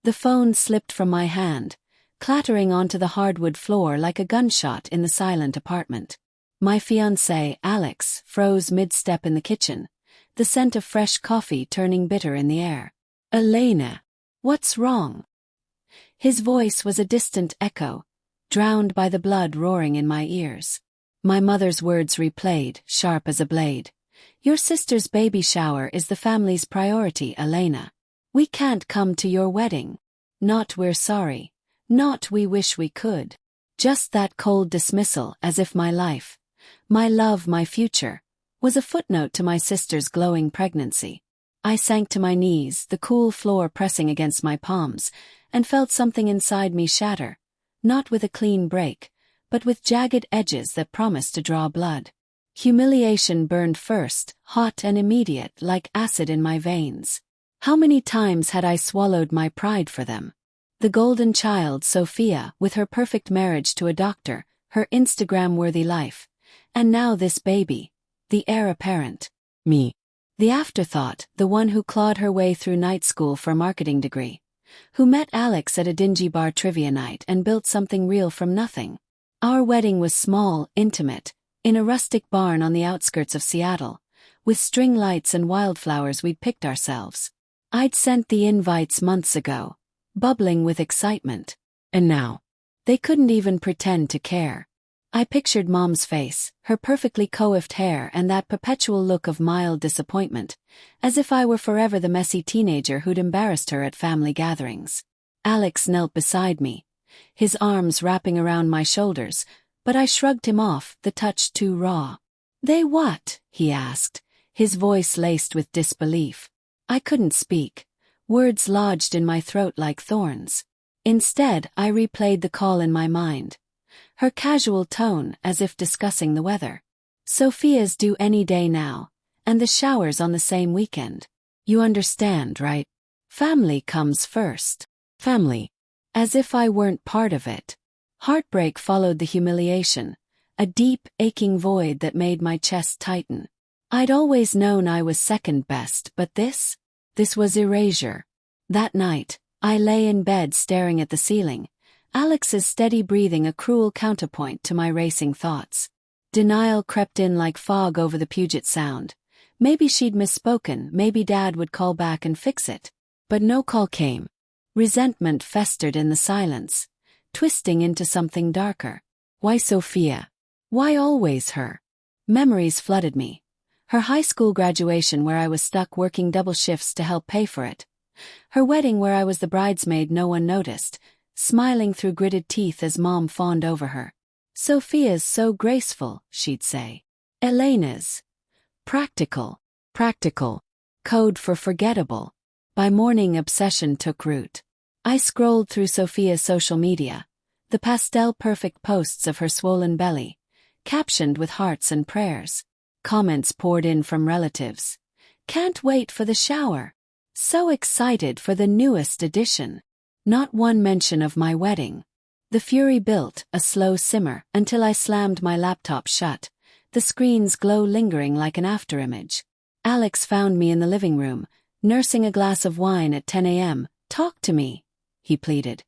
The phone slipped from my hand, clattering onto the hardwood floor like a gunshot in the silent apartment. My fiancé, Alex, froze mid-step in the kitchen, the scent of fresh coffee turning bitter in the air. "Elena, what's wrong?" His voice was a distant echo, drowned by the blood roaring in my ears. My mother's words replayed, sharp as a blade. "Your sister's baby shower is the family's priority, Elena. We can't come to your wedding. Not we're sorry. Not we wish we could." Just that cold dismissal, as if my life, my love, my future, was a footnote to my sister's glowing pregnancy. I sank to my knees, the cool floor pressing against my palms, and felt something inside me shatter, not with a clean break, but with jagged edges that promised to draw blood. Humiliation burned first, hot and immediate, like acid in my veins. How many times had I swallowed my pride for them? The golden child, Sophia, with her perfect marriage to a doctor, her Instagram-worthy life. And now this baby, the heir apparent. Me. The afterthought, the one who clawed her way through night school for a marketing degree. Who met Alex at a dingy bar trivia night and built something real from nothing. Our wedding was small, intimate, in a rustic barn on the outskirts of Seattle, with string lights and wildflowers we'd picked ourselves. I'd sent the invites months ago, bubbling with excitement. And now, they couldn't even pretend to care. I pictured Mom's face, her perfectly coiffed hair and that perpetual look of mild disappointment, as if I were forever the messy teenager who'd embarrassed her at family gatherings. Alex knelt beside me, his arms wrapping around my shoulders, but I shrugged him off, the touch too raw. "They what?" he asked, his voice laced with disbelief. I couldn't speak, words lodged in my throat like thorns. Instead, I replayed the call in my mind. Her casual tone, as if discussing the weather. "Sophia's due any day now, and the shower's on the same weekend. You understand, right? Family comes first." Family. As if I weren't part of it. Heartbreak followed the humiliation, a deep, aching void that made my chest tighten. I'd always known I was second best, but this was erasure. That night, I lay in bed staring at the ceiling, Alex's steady breathing a cruel counterpoint to my racing thoughts. Denial crept in like fog over the Puget Sound. Maybe she'd misspoken, maybe Dad would call back and fix it. But no call came. Resentment festered in the silence, twisting into something darker. Why Sophia? Why always her? Memories flooded me. Her high school graduation where I was stuck working double shifts to help pay for it. Her wedding where I was the bridesmaid no one noticed, smiling through gritted teeth as Mom fawned over her. "Sophia's so graceful," she'd say. "Elena's practical. Practical. Code for forgettable." By morning, obsession took root. I scrolled through Sophia's social media, the pastel-perfect posts of her swollen belly, captioned with hearts and prayers. Comments poured in from relatives. "Can't wait for the shower. So excited for the newest edition." Not one mention of my wedding. The fury built, a slow simmer, until I slammed my laptop shut, the screen's glow lingering like an afterimage. Alex found me in the living room, nursing a glass of wine at 10 a.m. "Talk to me," he pleaded,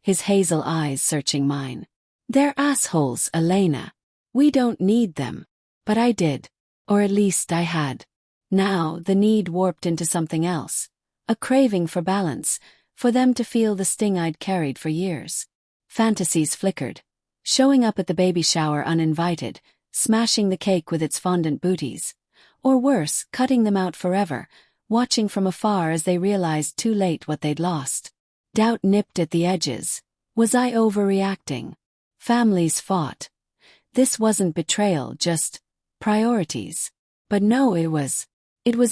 his hazel eyes searching mine. "They're assholes, Elena. We don't need them." But I did. Or at least I had. Now, the need warped into something else. A craving for balance, for them to feel the sting I'd carried for years. Fantasies flickered. Showing up at the baby shower uninvited, smashing the cake with its fondant booties. Or worse, cutting them out forever, watching from afar as they realized too late what they'd lost. Doubt nipped at the edges. Was I overreacting? Families fought. This wasn't betrayal, just priorities. But no, it was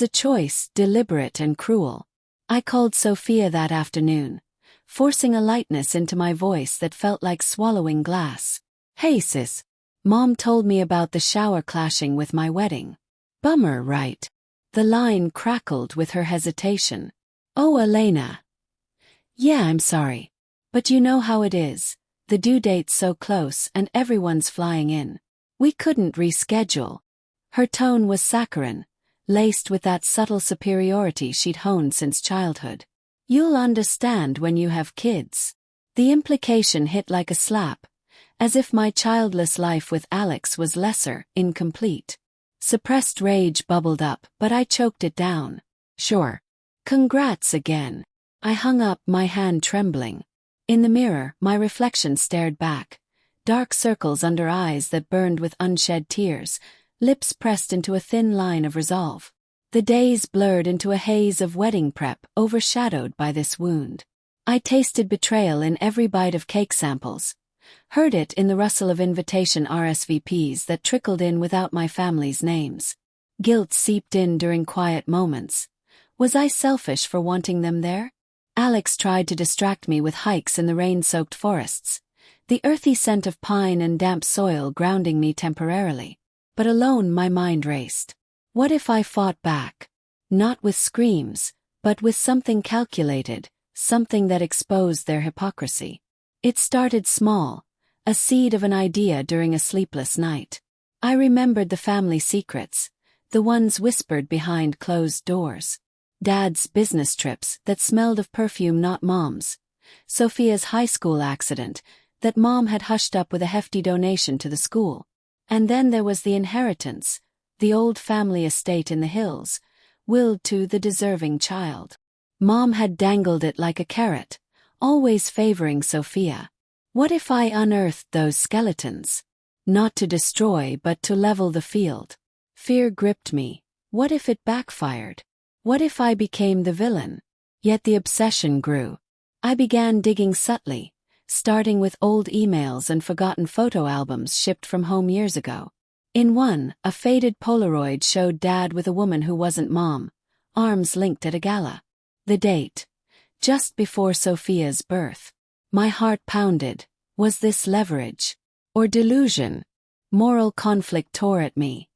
a choice, deliberate and cruel. I called Sophia that afternoon, forcing a lightness into my voice that felt like swallowing glass. "Hey sis, Mom told me about the shower clashing with my wedding. Bummer, right?" The line crackled with her hesitation. "Oh, Elena. Yeah, I'm sorry. But you know how it is. The due date's so close and everyone's flying in. We couldn't reschedule." Her tone was saccharine, laced with that subtle superiority she'd honed since childhood. You'll understand when you have kids. The implication hit like a slap, as if my childless life with Alex was lesser, incomplete. Suppressed rage bubbled up, but I choked it down. Sure. Congrats again. I hung up, my hand trembling. In the mirror, my reflection stared back. Dark circles under eyes that burned with unshed tears, lips pressed into a thin line of resolve. The days blurred into a haze of wedding prep, overshadowed by this wound. I tasted betrayal in every bite of cake samples. Heard it in the rustle of invitation RSVPs that trickled in without my family's names. Guilt seeped in during quiet moments. Was I selfish for wanting them there? Alex tried to distract me with hikes in the rain-soaked forests, the earthy scent of pine and damp soil grounding me temporarily. But alone my mind raced. What if I fought back? Not with screams, but with something calculated, something that exposed their hypocrisy. It started small, a seed of an idea during a sleepless night. I remembered the family secrets, the ones whispered behind closed doors. Dad's business trips that smelled of perfume, not Mom's. Sophia's high school accident that Mom had hushed up with a hefty donation to the school. And then there was the inheritance, the old family estate in the hills, willed to the deserving child. Mom had dangled it like a carrot, always favoring Sophia. What if I unearthed those skeletons? Not to destroy but to level the field. Fear gripped me. What if it backfired? What if I became the villain? Yet the obsession grew. I began digging subtly, starting with old emails and forgotten photo albums shipped from home years ago. In one, a faded Polaroid showed Dad with a woman who wasn't Mom, arms linked at a gala. The date. Just before Sophia's birth. My heart pounded. Was this leverage? Or delusion? Moral conflict tore at me.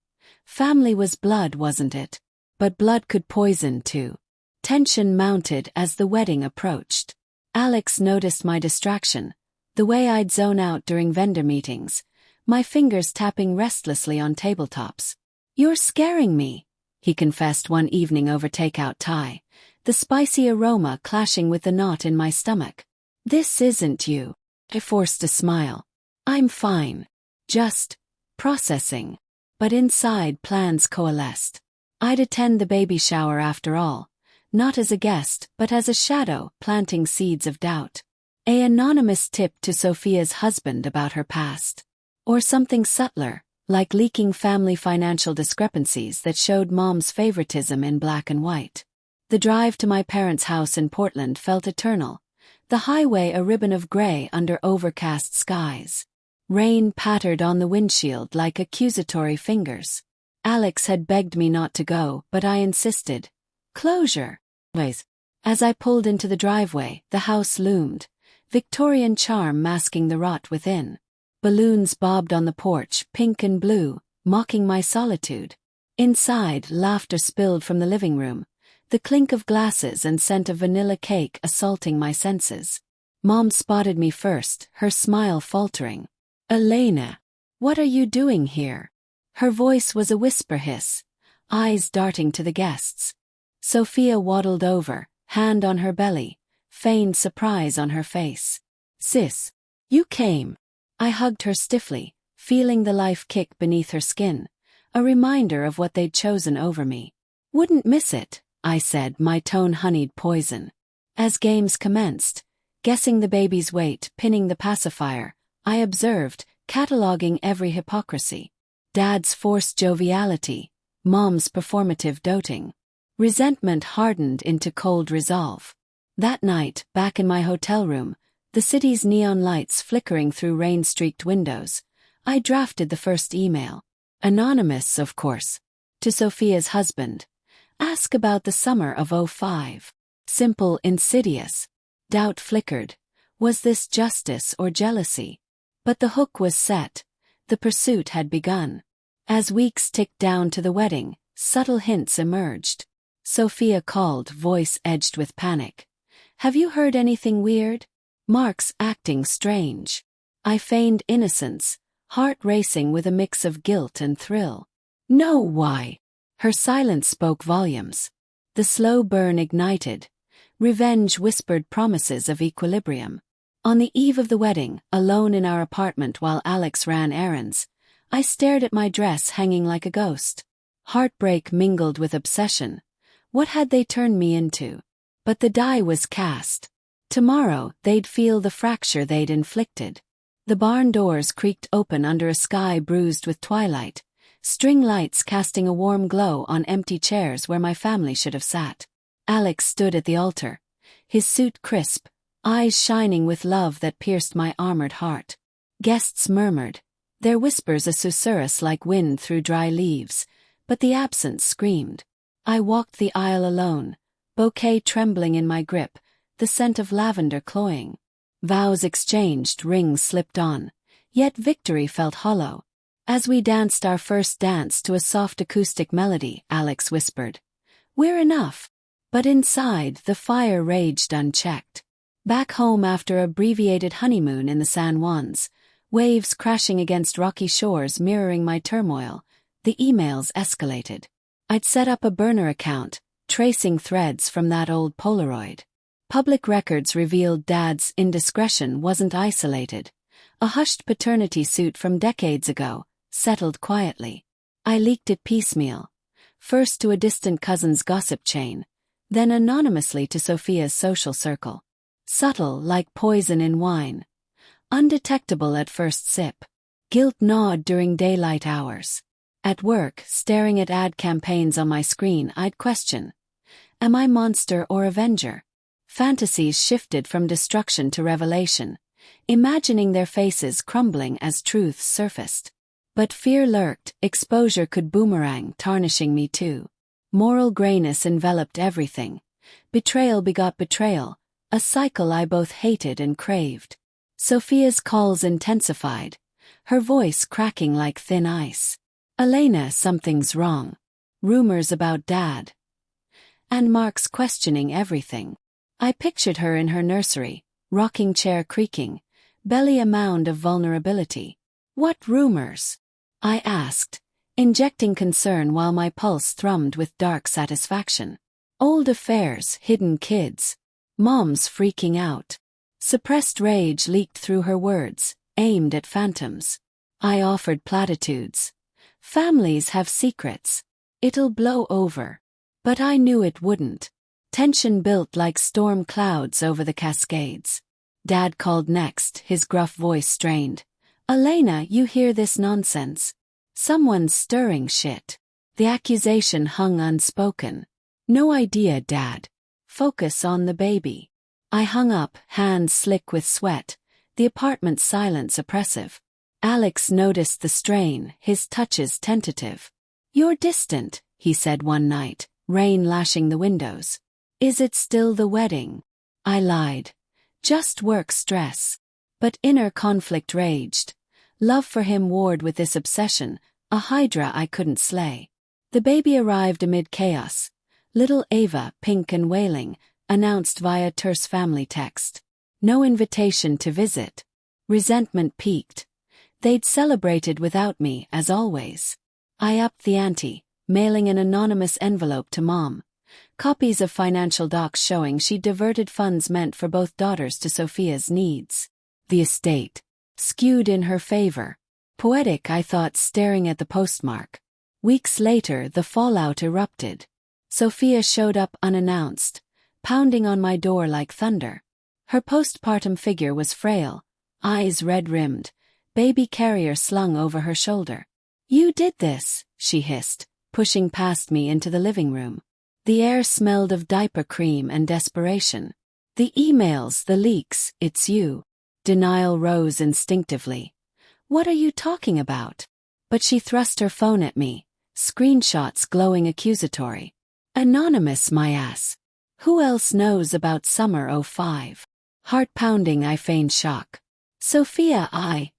Family was blood, wasn't it? But blood could poison too. Tension mounted as the wedding approached. Alex noticed my distraction, the way I'd zone out during vendor meetings, my fingers tapping restlessly on tabletops. "You're scaring me," he confessed one evening over takeout Thai, the spicy aroma clashing with the knot in my stomach. "This isn't you." I forced a smile. "I'm fine. Just processing." But inside plans coalesced. I'd attend the baby shower after all, not as a guest but as a shadow planting seeds of doubt. An anonymous tip to Sophia's husband about her past. Or something subtler, like leaking family financial discrepancies that showed Mom's favoritism in black and white. The drive to my parents' house in Portland felt eternal, the highway a ribbon of gray under overcast skies. Rain pattered on the windshield like accusatory fingers. Alex had begged me not to go, but I insisted. Closure. As I pulled into the driveway, the house loomed, Victorian charm masking the rot within. Balloons bobbed on the porch, pink and blue, mocking my solitude. Inside, laughter spilled from the living room, the clink of glasses and scent of vanilla cake assaulting my senses. Mom spotted me first, her smile faltering. "Elena, what are you doing here?" Her voice was a whisper hiss, eyes darting to the guests. Sophia waddled over, hand on her belly, feigned surprise on her face. "Sis, you came." I hugged her stiffly, feeling the life kick beneath her skin, a reminder of what they'd chosen over me. "Wouldn't miss it," I said, my tone honeyed poison. As games commenced, guessing the baby's weight, pinning the pacifier, I observed, cataloging every hypocrisy. Dad's forced joviality, Mom's performative doting. Resentment hardened into cold resolve. That night, back in my hotel room, the city's neon lights flickering through rain-streaked windows, I drafted the first email. Anonymous, of course. To Sophia's husband. Ask about the summer of '05. Simple, insidious. Doubt flickered. Was this justice or jealousy? But the hook was set. The pursuit had begun. As weeks ticked down to the wedding, subtle hints emerged. Sophia called, voice edged with panic. "Have you heard anything weird? Mark's acting strange." I feigned innocence, heart racing with a mix of guilt and thrill. "No, why?" Her silence spoke volumes. The slow burn ignited, Revenge whispered promises of equilibrium. On the eve of the wedding, alone in our apartment while Alex ran errands, I stared at my dress hanging like a ghost. Heartbreak mingled with obsession. What had they turned me into? But the die was cast. Tomorrow, they'd feel the fracture they'd inflicted. The barn doors creaked open under a sky bruised with twilight, string lights casting a warm glow on empty chairs where my family should have sat. Alex stood at the altar, his suit crisp, eyes shining with love that pierced my armored heart. Guests murmured, their whispers a susurrus like wind through dry leaves, but the absence screamed. I walked the aisle alone, bouquet trembling in my grip, the scent of lavender cloying. Vows exchanged, rings slipped on, yet victory felt hollow. As we danced our first dance to a soft acoustic melody, Alex whispered, "We're enough." But inside, the fire raged unchecked. Back home after an abbreviated honeymoon in the San Juans, waves crashing against rocky shores mirroring my turmoil, the emails escalated. I'd set up a burner account, tracing threads from that old Polaroid. Public records revealed Dad's indiscretion wasn't isolated. A hushed paternity suit from decades ago settled quietly. I leaked it piecemeal, first to a distant cousin's gossip chain, then anonymously to Sophia's social circle. Subtle like poison in wine. Undetectable at first sip. Guilt gnawed during daylight hours. At work, staring at ad campaigns on my screen, I'd question, am I monster or avenger? Fantasies shifted from destruction to revelation, imagining their faces crumbling as truths surfaced. But fear lurked, exposure could boomerang, tarnishing me too. Moral grayness enveloped everything. Betrayal begot betrayal, a cycle I both hated and craved. Sophia's calls intensified, her voice cracking like thin ice. Elena, something's wrong. Rumors about Dad. And Mark's questioning everything. I pictured her in her nursery, rocking chair creaking, belly a mound of vulnerability. What rumors? I asked, injecting concern while my pulse thrummed with dark satisfaction. Old affairs, hidden kids. Mom's freaking out. Suppressed rage leaked through her words, aimed at phantoms. I offered platitudes. Families have secrets. It'll blow over. But I knew it wouldn't. Tension built like storm clouds over the Cascades. Dad called next, his gruff voice strained. Elena, you hear this nonsense? Someone's stirring shit. The accusation hung unspoken. No idea, Dad. Focus on the baby. I hung up, hands slick with sweat, the apartment's silence oppressive. Alex noticed the strain, his touches tentative. You're distant, he said one night, rain lashing the windows. Is it still the wedding? I lied. Just work stress. But inner conflict raged. Love for him warred with this obsession, a hydra I couldn't slay. The baby arrived amid chaos. Little Ava, pink and wailing, announced via terse family text. No invitation to visit. Resentment peaked. They'd celebrated without me, as always. I upped the ante, mailing an anonymous envelope to Mom. Copies of financial docs showing she'd diverted funds meant for both daughters to Sophia's needs. The estate. Skewed in her favor. Poetic, I thought, staring at the postmark. Weeks later, the fallout erupted. Sophia showed up unannounced, pounding on my door like thunder. Her postpartum figure was frail, eyes red-rimmed, baby carrier slung over her shoulder. You did this, she hissed, pushing past me into the living room. The air smelled of diaper cream and desperation. The emails, the leaks, it's you. Denial rose instinctively. What are you talking about? But she thrust her phone at me, screenshots glowing accusatory. Anonymous, my ass. Who else knows about summer '05? Heart pounding, I feigned shock. Sophia,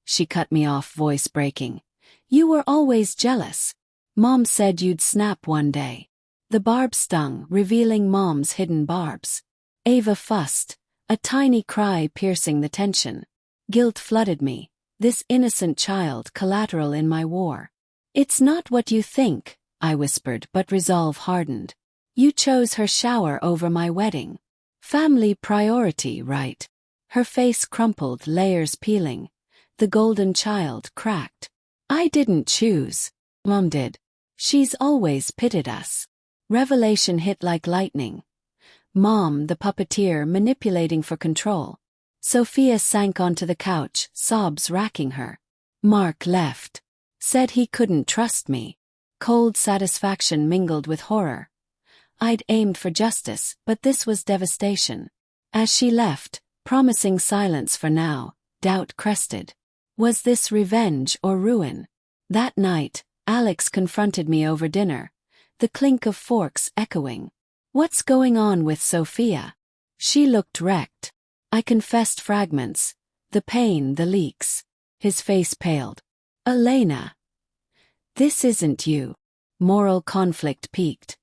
she cut me off, voice breaking. You were always jealous. Mom said you'd snap one day. The barb stung, revealing Mom's hidden barbs. Ava fussed, a tiny cry piercing the tension. Guilt flooded me, this innocent child collateral in my war. It's not what you think, I whispered, but resolve hardened. You chose her shower over my wedding. Family priority, right? Her face crumpled, layers peeling. The golden child cracked. I didn't choose. Mom did. She's always pitted us. Revelation hit like lightning. Mom, the puppeteer, manipulating for control. Sophia sank onto the couch, sobs racking her. Mark left. Said he couldn't trust me. Cold satisfaction mingled with horror. I'd aimed for justice, but this was devastation. As she left, promising silence for now, doubt crested. Was this revenge or ruin? That night, Alex confronted me over dinner, the clink of forks echoing. What's going on with Sophia? She looked wrecked. I confessed fragments, the pain, the leaks. His face paled. Elena. This isn't you. Moral conflict peaked.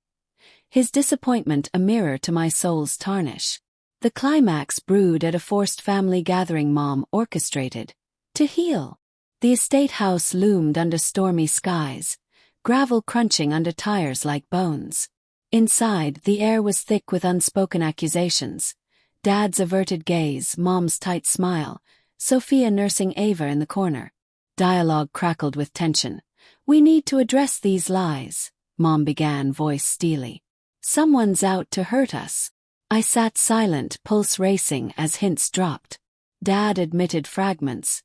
His disappointment a mirror to my soul's tarnish. The climax brewed at a forced family gathering Mom orchestrated. To heal. The estate house loomed under stormy skies, gravel crunching under tires like bones. Inside, the air was thick with unspoken accusations. Dad's averted gaze, Mom's tight smile, Sophia nursing Ava in the corner. Dialogue crackled with tension. We need to address these lies, Mom began, voice steely. Someone's out to hurt us. I sat silent, pulse racing as hints dropped. Dad admitted fragments.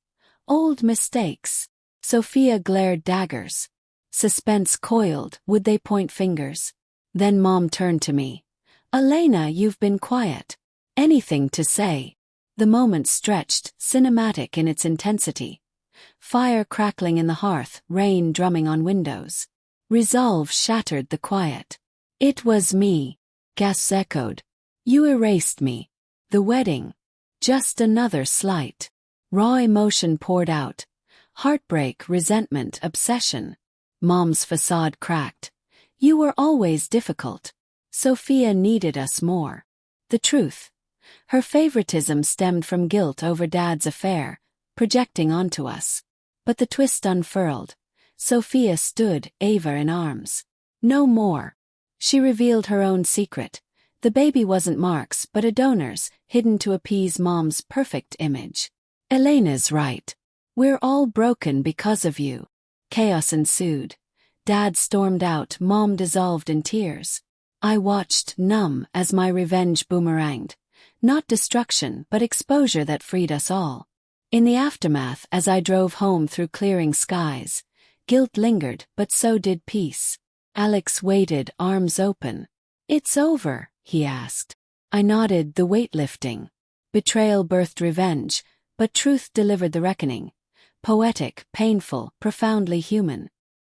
Old mistakes. Sophia glared daggers. Suspense coiled, would they point fingers? Then Mom turned to me. Elena, you've been quiet. Anything to say? The moment stretched, cinematic in its intensity. Fire crackling in the hearth, rain drumming on windows. Resolve shattered the quiet. It was me. Gasps echoed. You erased me. The wedding. Just another slight. Raw emotion poured out. Heartbreak, resentment, obsession. Mom's facade cracked. You were always difficult. Sophia needed us more. The truth. Her favoritism stemmed from guilt over Dad's affair, projecting onto us. But the twist unfurled. Sophia stood, Ava in arms. No more. She revealed her own secret. The baby wasn't Mark's but a donor's, hidden to appease Mom's perfect image. Elena's right. We're all broken because of you. Chaos ensued. Dad stormed out, Mom dissolved in tears. I watched, numb, as my revenge boomeranged. Not destruction, but exposure that freed us all. In the aftermath, as I drove home through clearing skies, guilt lingered, but so did peace. Alex waited, arms open. It's over, he asked. I nodded, the weight lifting. Betrayal birthed revenge, but truth delivered the reckoning. Poetic, painful, profoundly human.